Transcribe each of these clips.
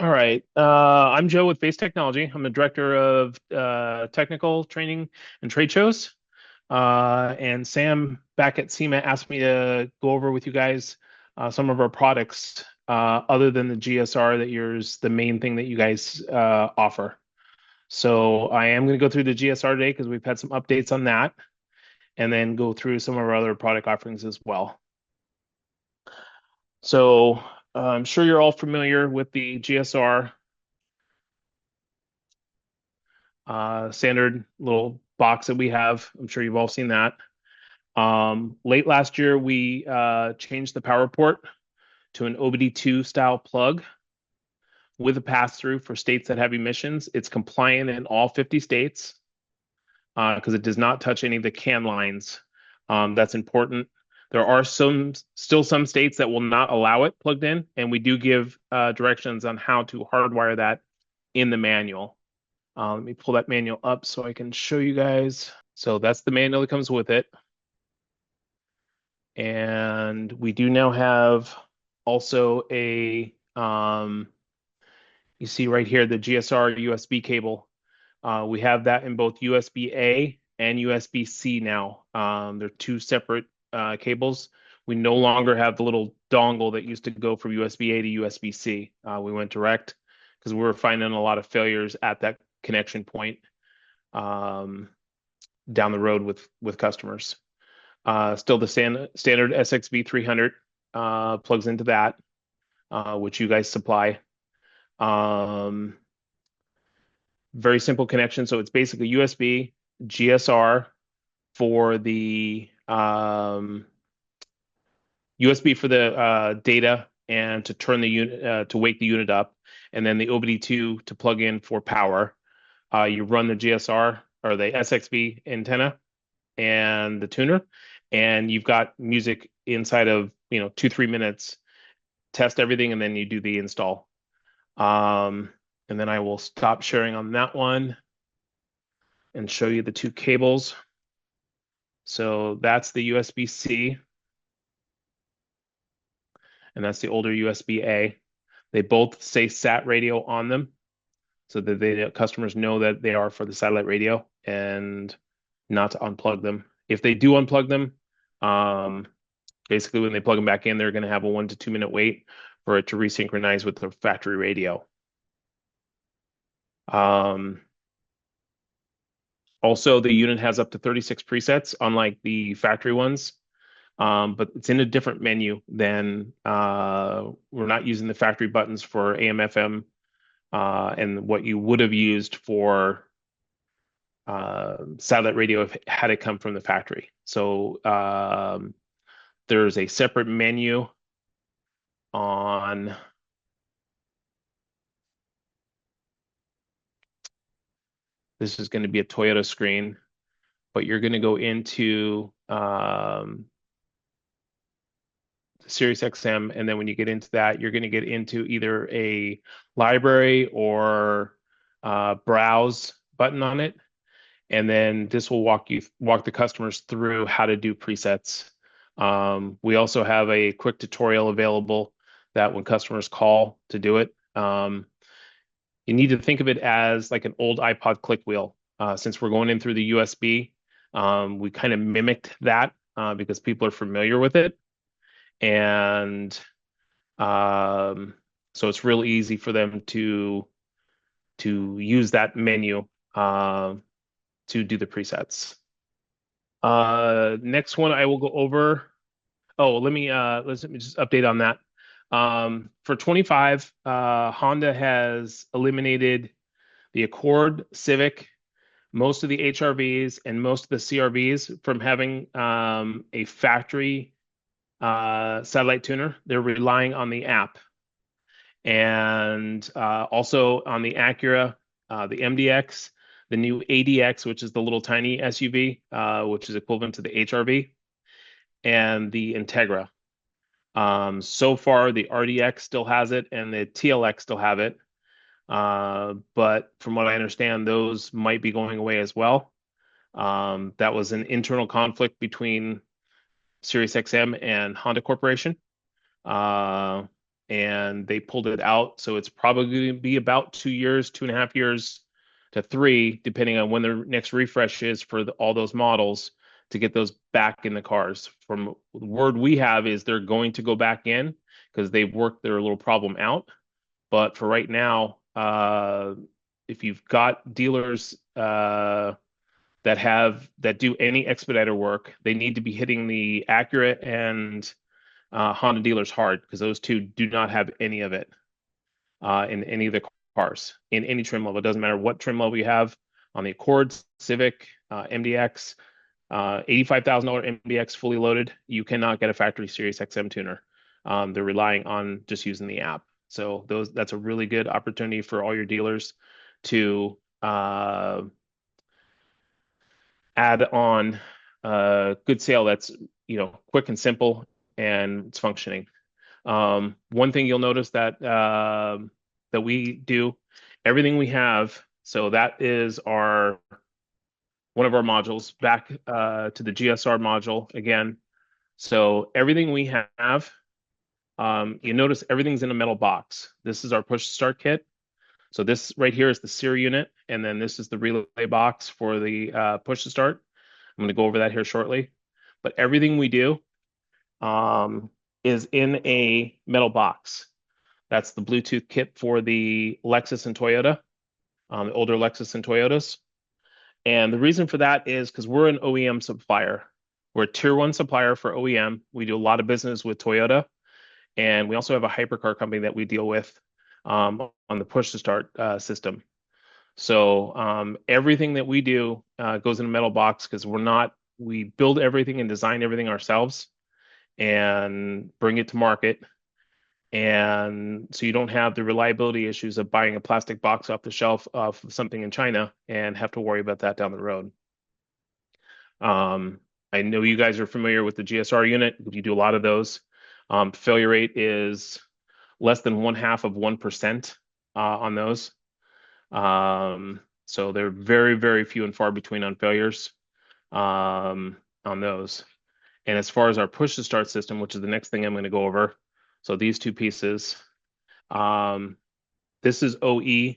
All right. I'm Joe with VAIS Technology. I'm the director of technical training and trade shows. And Sam back at SEMA asked me to go over with you guys some of our products other than the GSR that yours the main thing that you guys offer. So I am going to go through the GSR today because we've had some updates on that, and then go through some of our other product offerings as well. So I'm sure you're all familiar with the GSR standard little box that we have. I'm sure you've all seen that. Late last year, we changed the power port to an OBD2 style plug with a pass-through for states that have emissions. It's compliant in all 50 states because it does not touch any of the CAN lines. That's important. There are still some states that will not allow it plugged in, and we do give directions on how to hardwire that in the manual. Let me pull that manual up so I can show you guys. So that's the manual that comes with it. And we do now have also you see right here, the GSR USB cable. We have that in both USB-A and USB-C now. They're two separate cables. We no longer have the little dongle that used to go from USB-A to USB-C. We went direct because we were finding a lot of failures at that connection point down the road with customers. Still the standard SXB 300 plugs into that, which you guys supply. Very simple connection. So it's basically USB, GSR for the USB for the data and to turn the unit to wake the unit up, and then the OBD2 to plug in for power. You run the GSR or the SXB antenna and the tuner, and you've got music inside of 2-3 minutes. Test everything, and then you do the install. And then I will stop sharing on that one and show you the two cables. So that's the USB-C, and that's the older USB-A. They both say SAT radio on them, so that the customers know that they are for the satellite radio and not to unplug them. If they do unplug them, basically when they plug them back in, they're going to have a 1 to 2 minute wait for it to resynchronize with the factory radio. Also, the unit has up to 36 presets, unlike the factory ones. But it's in a different menu than we're not using the factory buttons for AM, FM, and what you would have used for satellite radio had it come from the factory. So there's a separate menu on this is going to be a Toyota screen, but you're going to go into SiriusXM, and then when you get into that, you're going to get into either a library or browse button on it, and then this will walk the customers through how to do presets. We also have a quick tutorial available that when customers call to do it, you need to think of it as like an old iPod click wheel. Since we're going in through the USB, we kind of mimicked that because people are familiar with it. And so it's really easy for them to use that menu to do the presets. Next one I will go over. Oh, let me just update on that. For 25, Honda has eliminated the Accord, Civic, most of the HRVs, and most of the CRVs from having a factory satellite tuner. They're relying on the app. And also on the Acura, the MDX, the new ADX, which is the little tiny SUV, which is equivalent to the HRV, and the Integra. So far, the RDX still has it, and the TLX still have it. But from what I understand, those might be going away as well. That was an internal conflict between SiriusXM and Honda Corporation. and they pulled it out. So it's probably going to be about 2 years, 2.5 years to 3, depending on when the next refresh is for all those models to get those back in the cars. From the word we have is they're going to go back in because they've worked their little problem out. But for right now, if you've got dealers that do any expediter work, they need to be hitting the Acura and Honda dealers hard, because those two do not have any of it in any of the cars in any trim level. It doesn't matter what trim level you have on the Accord, Civic, MDX, $85,000 MDX fully loaded. You cannot get a factory SiriusXM tuner. They're relying on just using the app. So that's a really good opportunity for all your dealers to add on a good sale that's quick and simple and it's functioning. One thing you'll notice that we do, everything we have. So that is one of our modules, back to the GSR module again. So everything we have, you notice everything's in a metal box. This is our push start kit. So this right here is the Siri unit, and then this is the relay box for the push to start. I'm going to go over that here shortly. But everything we do is in a metal box. That's the Bluetooth kit for the Lexus and Toyota, the older Lexus and Toyotas. And the reason for that is because we're an OEM supplier. We're a tier 1 supplier for OEM. We do a lot of business with Toyota. And we also have a hypercar company that we deal with on the push to start system. So everything that we do goes in a metal box because we build everything and design everything ourselves and bring it to market. And so you don't have the reliability issues of buying a plastic box off the shelf of something in China and have to worry about that down the road. I know you guys are familiar with the GSR unit. You do a lot of those. Failure rate is less than 0.5% on those. So they're very, very few and far between on failures on those. And as far as our push to start system, which is the next thing I'm going to go over, so these two pieces, this is OE in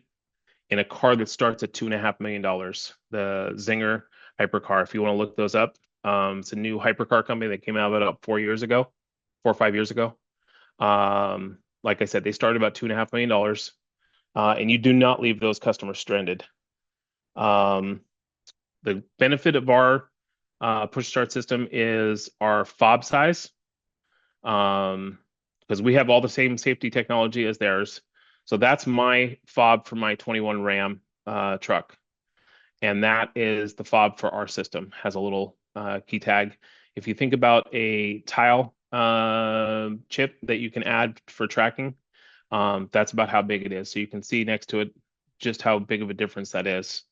a car that starts at $2.5 million, the Zinger hypercar. If you want to look those up, it's a new hypercar company that came out about 4 or 5 years ago. Like I said, they started about $2.5 million, and you do not leave those customers stranded. The benefit of our push start system is our fob size, because we have all the same safety technology as theirs. So that's my fob for my 21 Ram truck. And that is the fob for our system, has a little key tag. If you think about a tile chip that you can add for tracking, that's about how big it is. So you can see next to it just how big of a difference that is.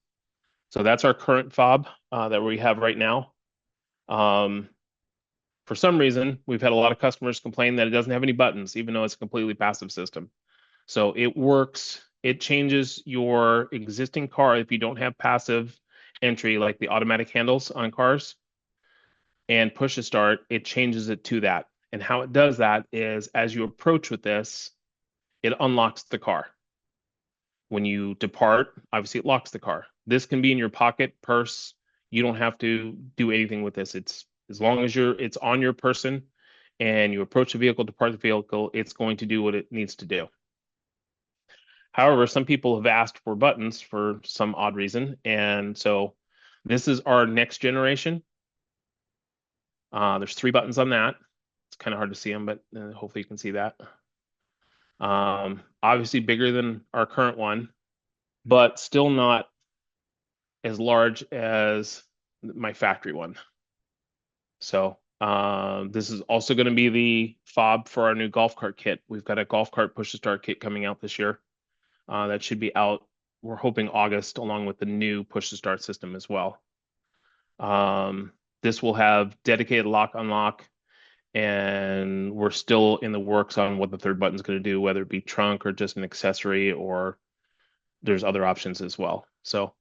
So that's our current fob that we have right now. For some reason, we've had a lot of customers complain that it doesn't have any buttons, even though it's a completely passive system. So it works. It changes your existing car if you don't have passive entry, like the automatic handles on cars, and push to start, it changes it to that. And how it does that is as you approach with this, it unlocks the car. When you depart, obviously it locks the car. This can be in your pocket, purse. You don't have to do anything with this. It's as long as it's on your person and you approach the vehicle, depart the vehicle, it's going to do what it needs to do. However, some people have asked for buttons for some odd reason. And so this is our next generation. There's 3 buttons on that. It's kind of hard to see them, but hopefully you can see that. Obviously bigger than our current one, but still not as large as my factory one. So this is also going to be the fob for our new golf cart kit. We've got a golf cart push to start kit coming out this year. That should be out, we're hoping August, along with the new push to start system as well. This will have dedicated lock unlock, and we're still in the works on what the third button is going to do, whether it be trunk or just an accessory, or there's other options as well. So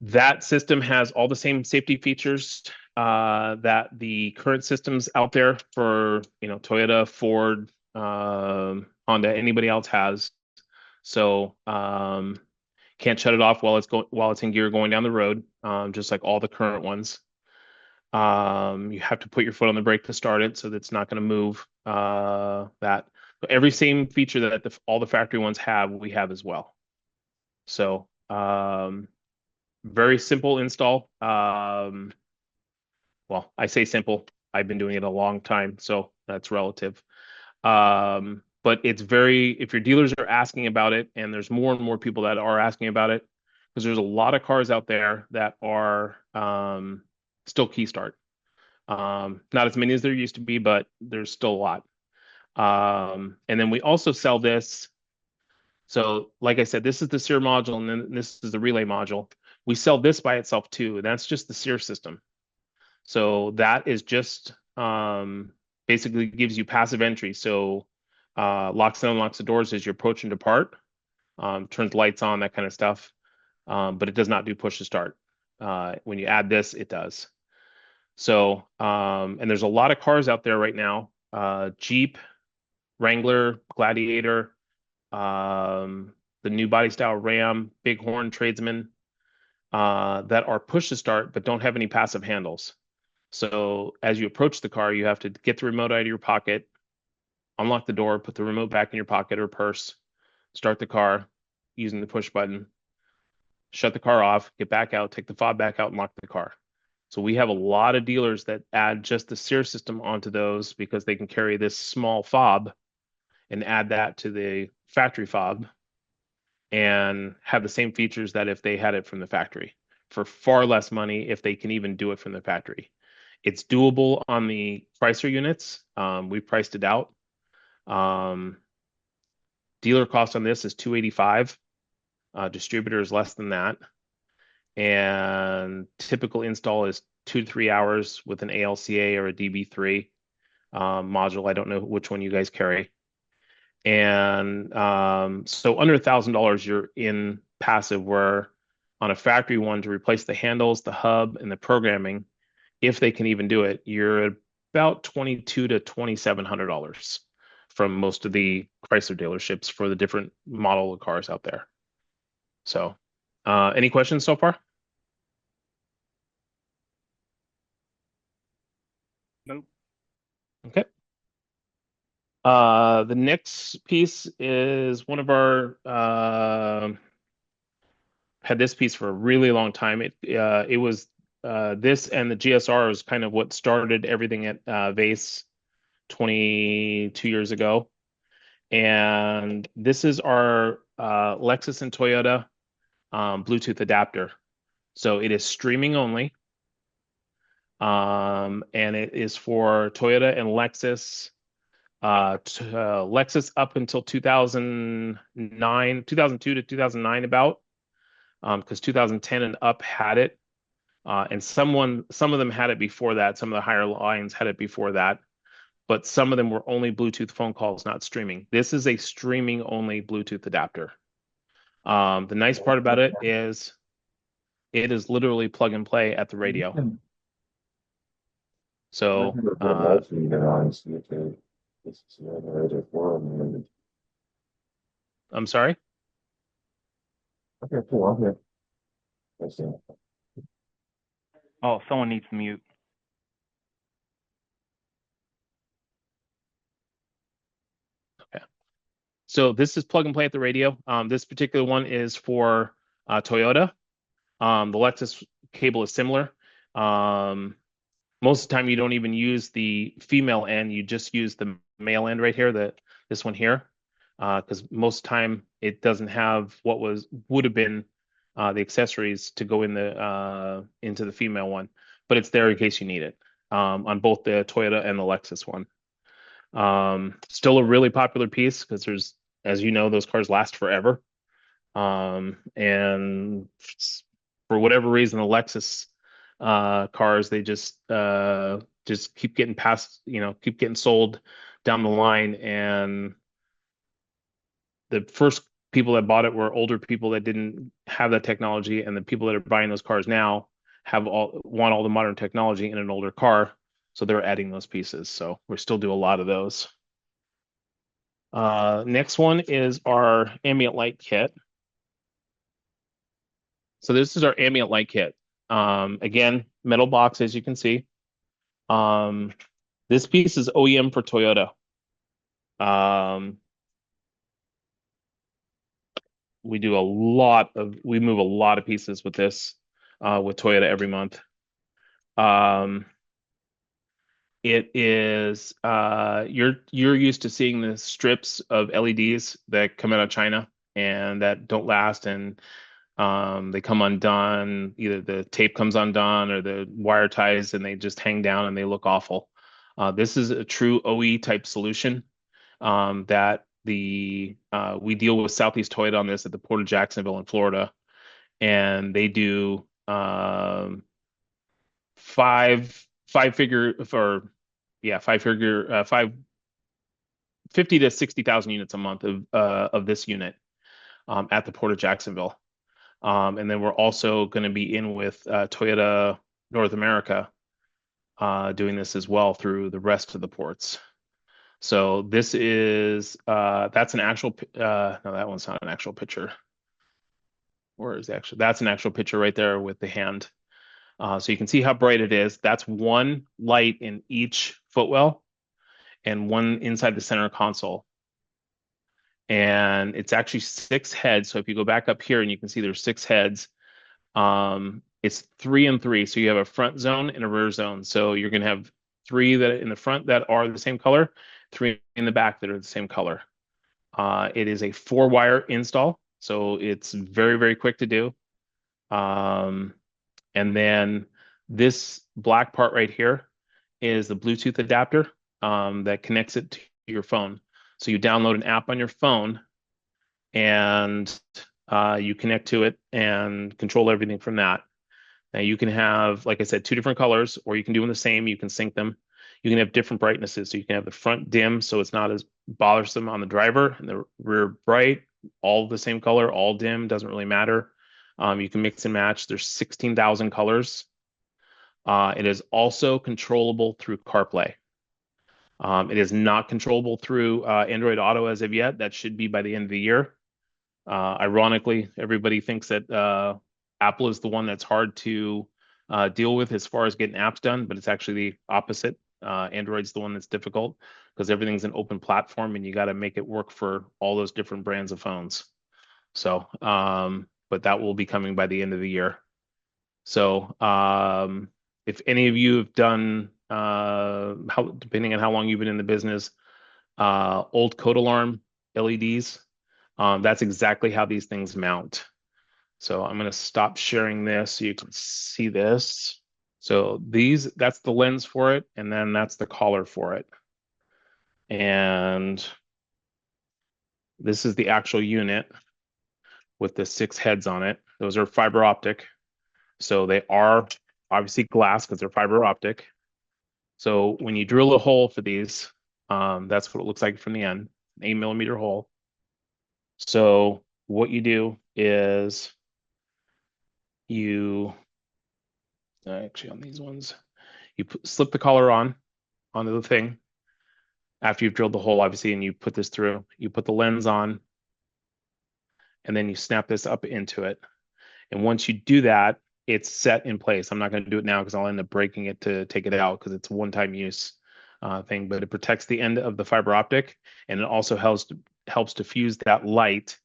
that system has all the same safety features that the current systems out there for Toyota, Ford, Honda, anybody else has. So can't shut it off while it's in gear going down the road, just like all the current ones. You have to put your foot on the brake to start it, so that's not going to move. That every same feature that all the factory ones have, we have as well. So very simple install. Well, I say simple. I've been doing it a long time, so that's relative. But it's if your dealers are asking about it, and there's more and more people that are asking about it, because there's a lot of cars out there that are still key start. Not as many as there used to be, but there's still a lot. And then we also sell this. So, like I said, this is the SEER module, and then this is the relay module. We sell this by itself too, and that's just the SEER system. So that is just basically gives you passive entry. So locks and unlocks the doors as you approach and depart, turns lights on, that kind of stuff. But it does not do push to start. When you add this, it does. So, and there's a lot of cars out there right now, Jeep, Wrangler, Gladiator, the new body style Ram, Bighorn, Tradesman, that are push to start but don't have any passive handles. So as you approach the car, you have to get the remote out of your pocket, unlock the door, put the remote back in your pocket or purse, start the car using the push button, shut the car off, get back out, take the fob back out, and lock the car. So we have a lot of dealers that add just the SEER system onto those because they can carry this small fob and add that to the factory fob and have the same features that if they had it from the factory for far less money if they can even do it from the factory. It's doable on the Chrysler units. We priced it out. Dealer cost on this is $285. Distributor is less than that. And typical install is 2 to 3 hours with an ALCA or a DB3 module. I don't know which one you guys carry. And so under $1,000, you're in passive, where on a factory one to replace the handles, the hub, and the programming, if they can even do it, you're at about $2,200 to $2,700 from most of the Chrysler dealerships for the different model of cars out there. So, any questions so far? Nope. Okay. The next piece is one of our had this piece for a really long time. It was this and the GSR is kind of what started everything at VAIS 22 years ago. And this is our Lexus and Toyota Bluetooth adapter. So it is streaming only. And it is for Toyota and Lexus. Lexus up until 2009, 2002 to 2009 about, because 2010 and up had it. And some of them had it before that. Some of the higher lines had it before that, but some of them were only Bluetooth phone calls, not streaming. This is a streaming only Bluetooth adapter. The nice part about it is literally plug and play at the radio. So I'm sorry. Okay, cool. I'm here. Oh, someone needs to mute. Okay. So this is plug and play at the radio. This particular one is for Toyota. The Lexus cable is similar. Most of the time, you don't even use the female end. You just use the male end right here, this one here, because most of the time it doesn't have what would have been the accessories to go into the female one, but it's there in case you need it on both the Toyota and the Lexus one. Still a really popular piece because as you know, those cars last forever. And for whatever reason, the Lexus cars, they just keep getting keep getting sold down the line. And the first people that bought it were older people that didn't have that technology, and the people that are buying those cars now want all the modern technology in an older car, so they're adding those pieces. So we still do a lot of those. Next one is our ambient light kit. So this is our ambient light kit. Again, metal box, as you can see. Um, this piece is OEM for Toyota. Um, we move a lot of pieces with this, with Toyota every month. Um, it is you're used to seeing the strips of LEDs that come out of China and that don't last, and they come undone. Either the tape comes undone or the wire ties, and they just hang down and they look awful. This is a true OE type solution, that we deal with Southeast Toyota on this at the Port of Jacksonville in Florida, and they do five figure for yeah five figure five 50 to 60,000 units a month of this unit, at the Port of Jacksonville. And then we're also going to be in with Toyota North America, doing this as well through the rest of the ports. So this is that's an actual no, that one's not an actual picture. Where is actually that's an actual picture right there with the hand. So you can see how bright it is. That's one light in each footwell and one inside the center console. And it's actually six heads. So if you go back up here and you can see there's six heads, it's 3 and 3. So you have a front zone and a rear zone. So you're going to have three that in the front that are the same color, three in the back that are the same color. It is a 4-wire install, so it's very, very quick to do. Um, and then this black part right here is the Bluetooth adapter, that connects it to your phone. So you download an app on your phone, and you connect to it and control everything from that. Now you can have, like I said, two different colors, or you can do them the same. You can sync them. You can have different brightnesses. So you can have the front dim, so it's not as bothersome on the driver, and the rear bright, all the same color, all dim, doesn't really matter. You can mix and match. There's 16,000 colors. It is also controllable through CarPlay. It is not controllable through Android Auto as of yet. That should be by the end of the year. Ironically, everybody thinks that Apple is the one that's hard to deal with as far as getting apps done, but it's actually the opposite. Android's the one that's difficult because everything's an open platform and you got to make it work for all those different brands of phones. So, but that will be coming by the end of the year. So, if any of you have done, depending on how long you've been in the business, old code alarm LEDs, that's exactly how these things mount. So I'm going to stop sharing this so you can see this. So that's the lens for it, and then that's the collar for it. And this is the actual unit with the 6 heads on it. Those are fiber optic. So they are obviously glass because they're fiber optic. So when you drill a hole for these, that's what it looks like from the end, an 8 mm hole. So what you do is you actually on these ones, you slip the collar onto the thing after you've drilled the hole, obviously, and you put this through. You put the lens on, and then you snap this up into it. And once you do that, it's set in place. I'm not going to do it now because I'll end up breaking it to take it out because it's a one-time use thing. But it protects the end of the fiber optic, and it also helps diffuse that light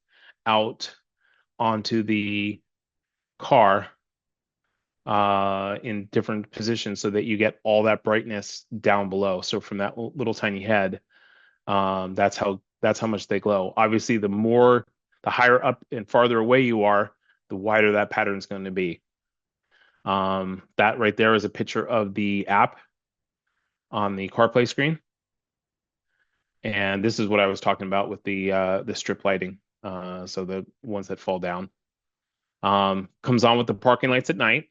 out onto the car in different positions so that you get all that brightness down below. So from that little tiny head, that's how much they glow. Obviously, the higher up and farther away you are, the wider that pattern is going to be. That right there is a picture of the app on the CarPlay screen. And this is what I was talking about with the strip lighting. So the ones that fall down. Comes on with the parking lights at night.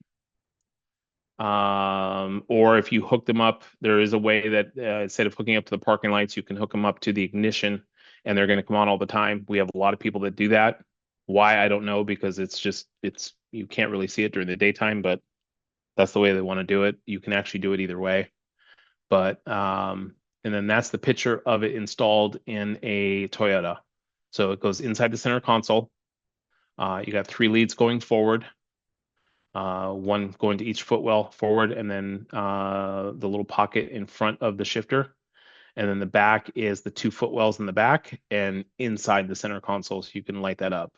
Or if you hook them up, there is a way that instead of hooking up to the parking lights, you can hook them up to the ignition, and they're going to come on all the time. We have a lot of people that do that. Why, I don't know, because it's you can't really see it during the daytime, but That's the way they want to do it. You can actually do it either way. But and then that's the picture of it installed in a Toyota. So it goes inside the center console. You got three leads going forward, one going to each footwell forward, and then the little pocket in front of the shifter. And then the back is the two footwells in the back and inside the center console, so you can light that up.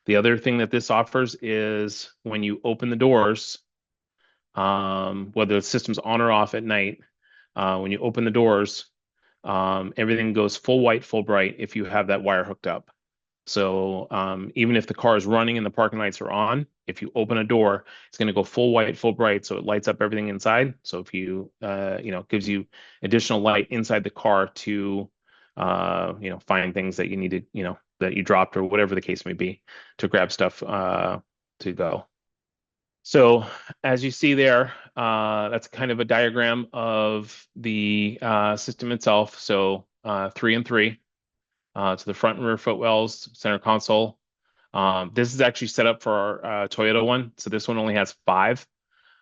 The other thing that this offers is when you open the doors, whether the system's on or off at night, when you open the doors, everything goes full white, full bright if you have that wire hooked up. So even if the car is running and the parking lights are on, if you open a door, it's going to go full white, full bright, so it lights up everything inside. So if you, gives you additional light inside the car to, find things that you needed, that you dropped or whatever the case may be, to grab stuff to go. So as you see there, that's kind of a diagram of the system itself. So 3 and 3 to the front and rear footwells, center console. This is actually set up for our Toyota one. So this one only has 5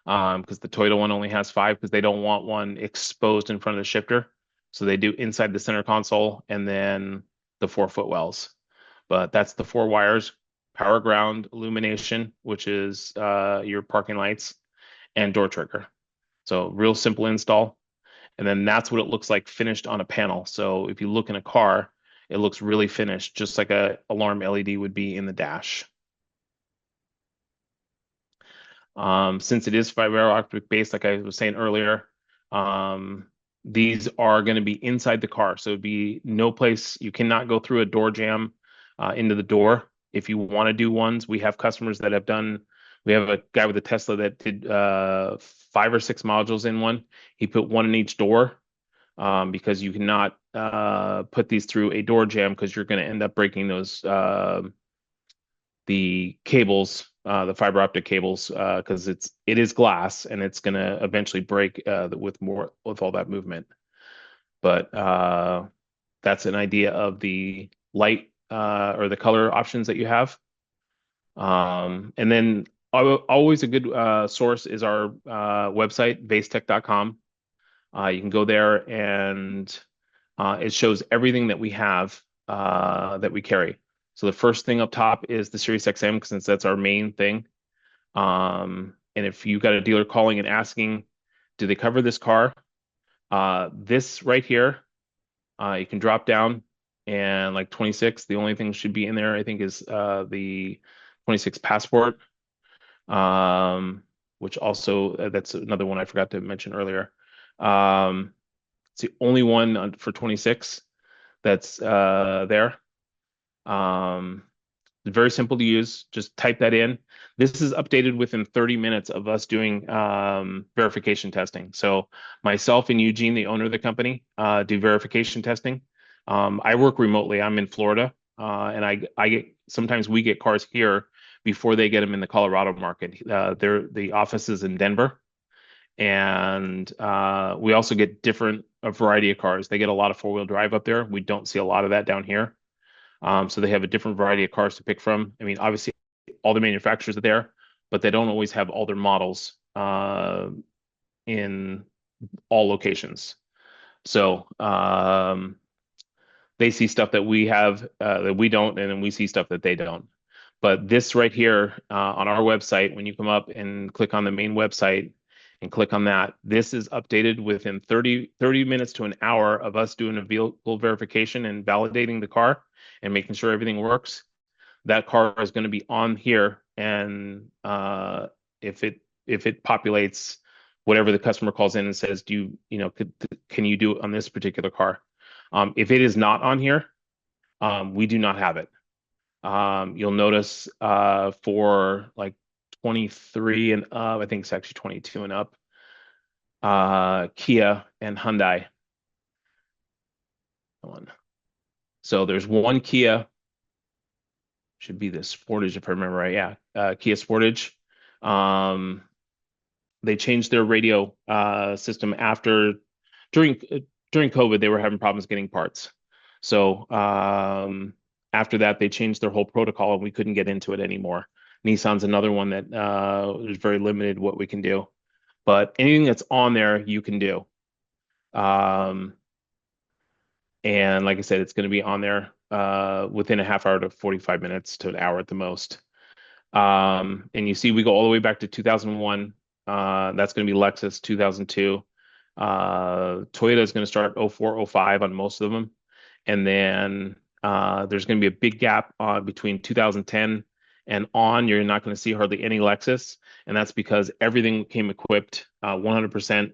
because the Toyota one only has 5 because they don't want one exposed in front of the shifter. So they do inside the center console and then the 4 footwells. But that's the 4 wires, power ground, illumination, which is your parking lights, and door trigger. So real simple install. And then that's what it looks like finished on a panel. So if you look in a car, it looks really finished, just like a alarm LED would be in the dash. Since it is fiber optic based, like I was saying earlier, these are going to be inside the car. So it'd be no place, you cannot go through a door jamb into the door. If you want to do ones, we have customers that have done, we have a guy with a Tesla that did 5 or 6 modules in one. He put one in each door because you cannot put these through a door jamb because you're going to end up breaking those the cables, the fiber optic cables, because it is glass and it's going to eventually break with all that movement. But that's an idea of the light or the color options that you have. And then always a good source is our website, vaistech.com. You can go there and it shows everything that we have that we carry. So the first thing up top is the SiriusXM, since that's our main thing. And if you got a dealer calling and asking, do they cover this car? This right here, you can drop down and like 26, the only thing should be in there, I think, is the 26 passport, which also, that's another one I forgot to mention earlier. It's the only one for 26 that's there. Very simple to use. Just type that in. This is updated within 30 minutes of us doing verification testing. So myself and Eugene, the owner of the company, do verification testing. I work remotely. I'm in Florida, and I get sometimes we get cars here before they get them in the Colorado market. The office is in Denver, and we also get a variety of cars. They get a lot of 4-wheel drive up there. We don't see a lot of that down here. So they have a different variety of cars to pick from. I mean, obviously, all the manufacturers are there, but they don't always have all their models in all locations. So they see stuff that we have that we don't, and then we see stuff that they don't. But this right here on our website, when you come up and click on the main website and click on that, this is updated within 30 minutes to an hour of us doing a vehicle verification and validating the car and making sure everything works. That car is going to be on here, and if it populates whatever the customer calls in and says, can you do it on this particular car? If it is not on here, we do not have it. You'll notice for like 23 and up, I think it's actually 22 and up, Kia and Hyundai. So there's one Kia, should be the Sportage if I remember right. Yeah, Kia Sportage. They changed their radio system during COVID. They were having problems getting parts. So after that, they changed their whole protocol and we couldn't get into it anymore. Nissan's another one that is very limited what we can do. But anything that's on there, you can do. Um, and like I said, it's going to be on there within a half hour to 45 minutes to an hour at the most. And you see, we go all the way back to 2001. That's going to be Lexus 2002. Toyota is going to start 04, 05 on most of them. And then there's going to be a big gap between 2010 and on. You're not going to see hardly any Lexus. And that's because everything came equipped. 100%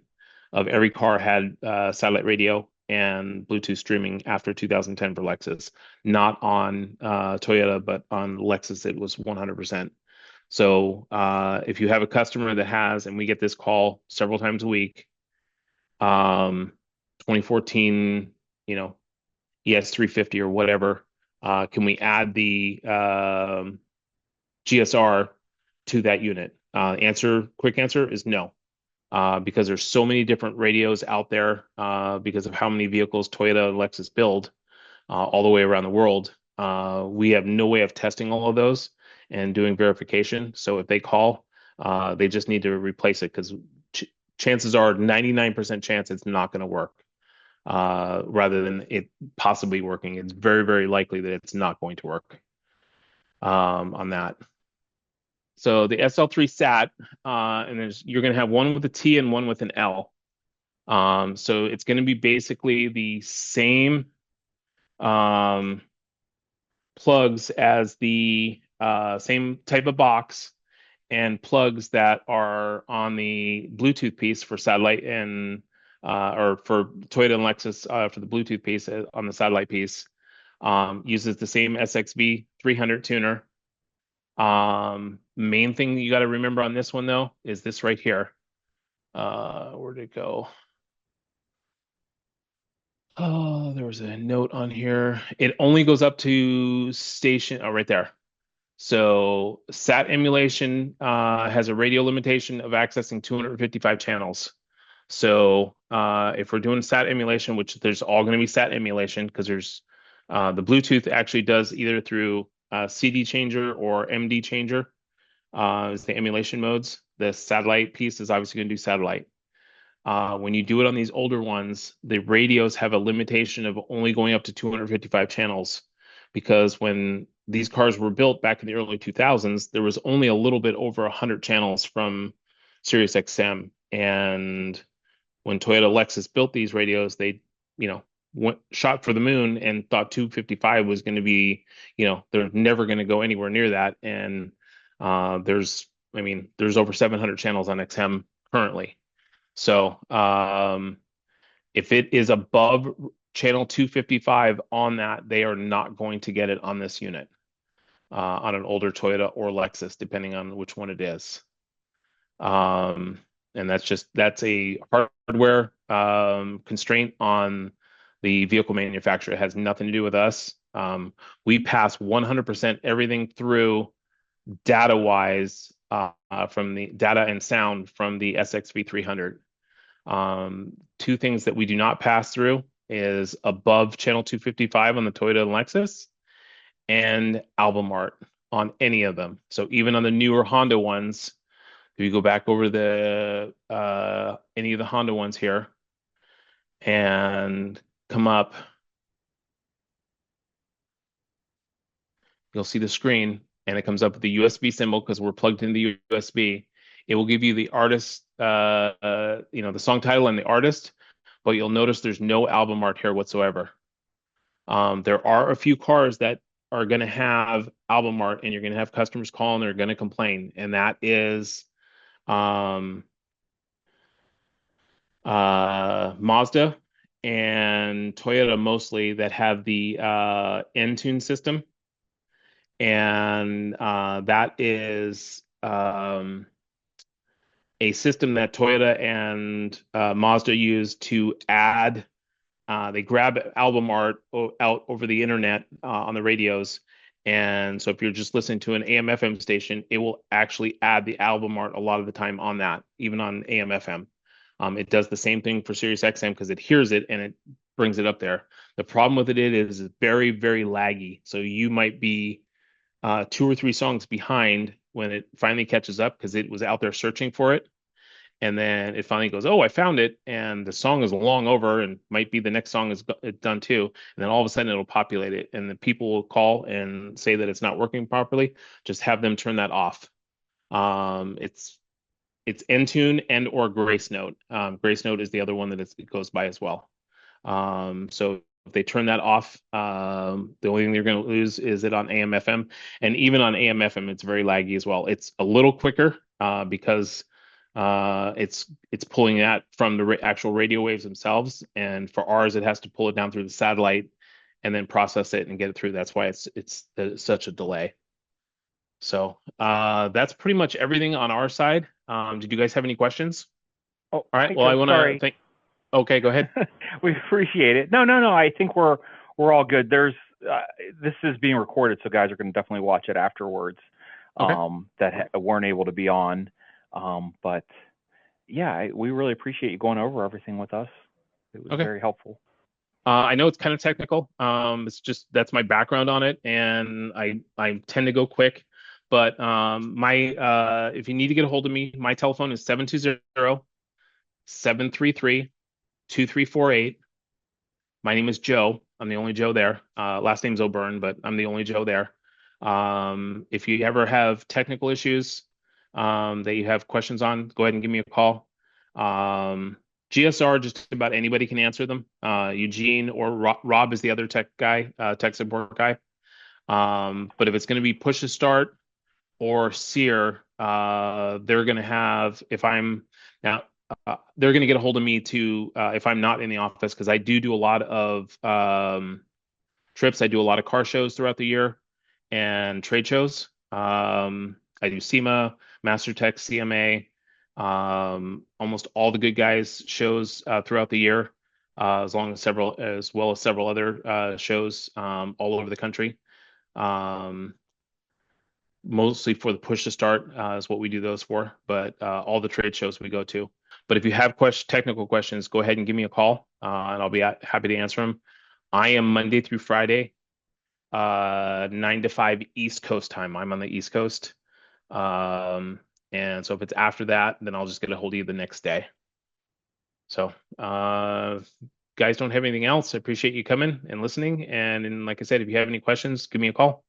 of every car had satellite radio and Bluetooth streaming after 2010 for Lexus. Not on Toyota, but on Lexus, it was 100%. So if you have a customer that has, and we get this call several times a week, 2014, ES350 or whatever, can we add the GSR to that unit? Quick answer is no, because there's so many different radios out there because of how many vehicles Toyota and Lexus build all the way around the world. We have no way of testing all of those and doing verification. So if they call, they just need to replace it because chances are 99% chance it's not going to work. Rather than it possibly working, it's very, very likely that it's not going to work on that. So the SL3 SAT, and you're going to have one with a T and one with an L. So it's going to be basically the same plugs as the same type of box and plugs that are on the Bluetooth piece for satellite and or for Toyota and Lexus for the Bluetooth piece on the satellite piece. Uses the same SXV 300 tuner. Main thing you got to remember on this one though is this right here. Where'd it go? Oh, there was a note on here. It only goes up to station. Oh, right there. So SAT emulation has a radio limitation of accessing 255 channels. So if we're doing SAT emulation, which there's all going to be SAT emulation because there's the Bluetooth actually does either through CD changer or MD changer is the emulation modes. The satellite piece is obviously going to do satellite. When you do it on these older ones, the radios have a limitation of only going up to 255 channels because when these cars were built back in the early 2000s, there was only a little bit over 100 channels from SiriusXM. And when Toyota Lexus built these radios, they, shot for the moon and thought 255 was going to be, they're never going to go anywhere near that. And there's over 700 channels on XM currently. So if it is above channel 255 on that, they are not going to get it on this unit on an older Toyota or Lexus, depending on which one it is. And that's a hardware constraint on the vehicle manufacturer. It has nothing to do with us. We pass 100% everything through data-wise from the data and sound from the SXV 300. Two things that we do not pass through is above channel 255 on the Toyota and Lexus and album art on any of them. So even on the newer Honda ones, if you go back over the any of the Honda ones here and come up, you'll see the screen and it comes up with the USB symbol because we're plugged into the USB. It will give you the artist, the song title and the artist, but you'll notice there's no album art here whatsoever. There are a few cars that are going to have album art, and you're going to have customers call and they're going to complain, and that is Mazda and Toyota mostly that have the N-Tune system, and that is a system that Toyota and Mazda use to add. They grab album art out over the internet on the radios. And so if you're just listening to an AM/FM station, it will actually add the album art a lot of the time on that, even on AM/FM. It does the same thing for SiriusXM because it hears it and it brings it up there. The problem with it is very, very laggy. So you might be 2 or 3 songs behind when it finally catches up because it was out there searching for it. And then it finally goes, "Oh, I found it," and the song is long over, and might be the next song is done too. And then all of a sudden, it'll populate it, and the people will call and say that it's not working properly. Just have them turn that off. It's Entune and or Grace Note. Grace Note is the other one that it goes by as well. So if they turn that off, the only thing you're going to lose is it on AM/FM, and even on AM/FM, it's very laggy as well. It's a little quicker because it's pulling that from the actual radio waves themselves, and for ours, it has to pull it down through the satellite and then process it and get it through. That's why it's such a delay. So that's pretty much everything on our side. Did you guys have any questions? Oh, All right. hey Well, I Joe, want to sorry. thank. Okay, go ahead. We appreciate it. No. I think we're all good. There's this is being recorded, so guys are going to definitely watch it afterwards. Okay. That weren't able to be on. But yeah, we really appreciate you going over everything with us. It was Okay. very helpful. I know it's kind of technical. It's just that's my background on it, and I tend to go quick. But my if you need to get a hold of me, my telephone is 720-733-2348. My name is Joe. I'm the only Joe there. Last name's O'Byrne, but I'm the only Joe there. If you ever have technical issues that you have questions on, go ahead and give me a call. GSR, just about anybody can answer them. Eugene or Rob is the other tech guy, tech support guy. But if it's going to be push to start or sear, they're going to have, if I'm now, they're going to get a hold of me to, if I'm not in the office, because I do a lot of trips. I do a lot of car shows throughout the year and trade shows. I do SEMA, MasterTech, CMA, almost all the good guys shows throughout the year, as well as several other shows all over the country. Um, Mostly for the push to start is what we do those for, but all the trade shows we go to. But if you have technical questions, go ahead and give me a call, and I'll be happy to answer them. I am Monday through Friday, 9 to 5 East Coast time. I'm on the East Coast. And so if it's after that, then I'll just get a hold of you the next day. So, guys don't have anything else. I appreciate you coming and listening. And like I said, if you have any questions, give me a call.